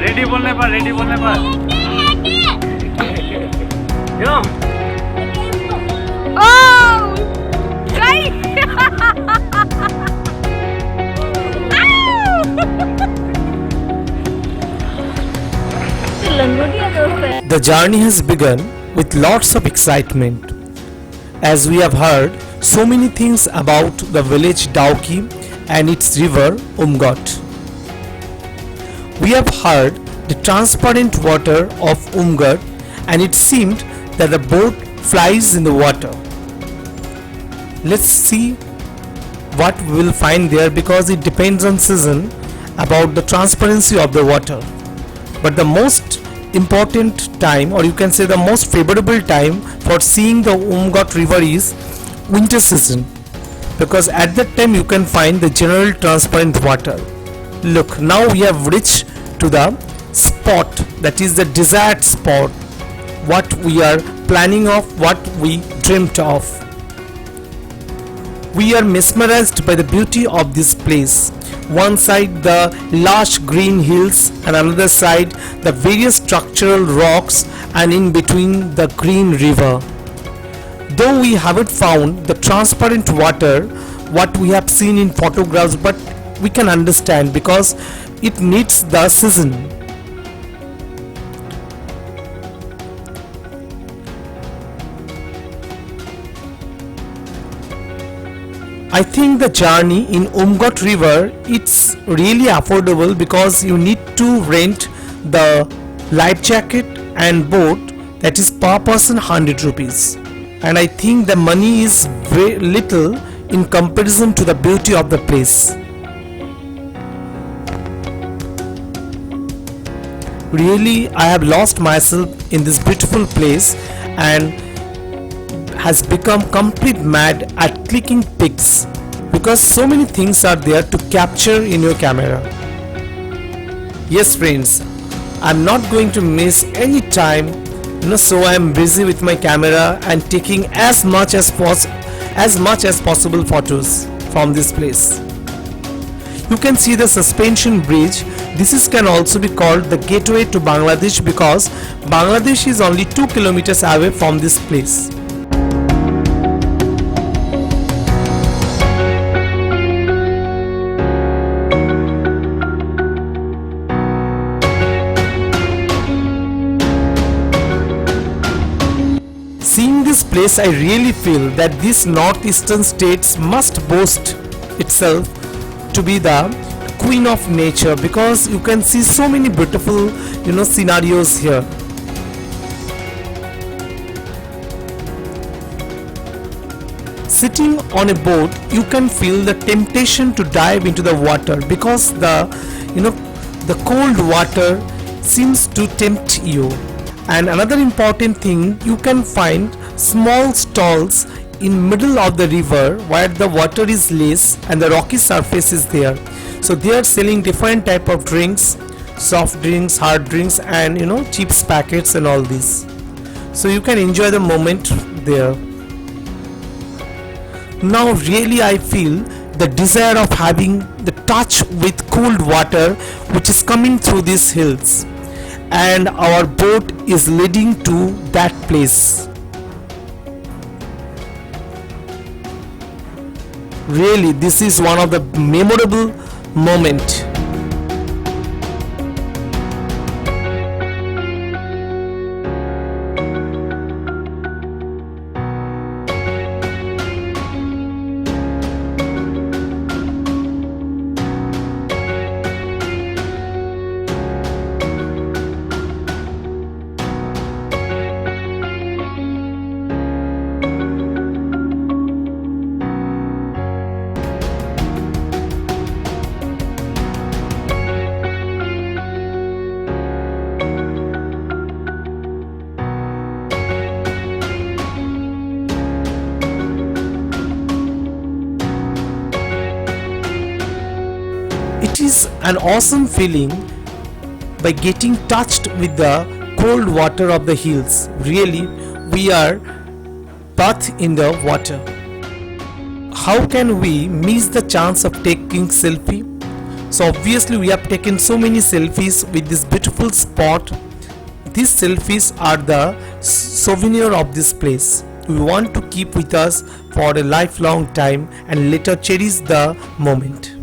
Ready बोलने पर Oh! Right! The journey has begun with lots of excitement. As we have heard so many things about the village Dauki and its river Umgot. We have heard the transparent water of Umgat, and it seemed that the boat flies in the water. Let's see what we will find there, because it depends on season about the transparency of the water. But the most important time, or you can say the most favorable time for seeing the Umgat river is winter season, because at that time you can find the general transparent water. Look, now we have reached to the spot, that is the desired spot, what we are planning of, what we dreamt of. We are mesmerized by the beauty of this place. One side the lush green hills, and another side the various structural rocks, and in between the green river. Though we haven't found the transparent water what we have seen in photographs, but we can understand because it needs the season. I think the journey in Umgot river, it's really affordable, because you need to rent the life jacket and boat, that is per person 100 rupees. And I think the money is very little in comparison to the beauty of the place. Really, I have lost myself in this beautiful place and has become complete mad at clicking pics, because so many things are there to capture in your camera. Yes friends, I'm not going to miss any time, so I'm busy with my camera and taking as much as possible photos from this place. You can see the suspension bridge. This can also be called the gateway to Bangladesh, because Bangladesh is only 2 kilometers away from this place. Seeing this place, I really feel that these northeastern states must boast itself to be the queen of nature, because you can see so many beautiful scenarios here. Sitting on a boat, you can feel the temptation to dive into the water, because the cold water seems to tempt you. And another important thing, you can find small stalls in middle of the river where the water is less and the rocky surface is there. So they are selling different type of drinks, soft drinks, hard drinks, and chips packets and all this. So you can enjoy the moment there. Now really I feel the desire of having the touch with cold water which is coming through these hills, and our boat is leading to that place. Really, this is one of the memorable moment. It is an awesome feeling by getting touched with the cold water of the hills. Really, we are bathed in the water. How can we miss the chance of taking selfie? So obviously we have taken so many selfies with this beautiful spot. These selfies are the souvenir of this place. We want to keep with us for a lifelong time and later cherish the moment.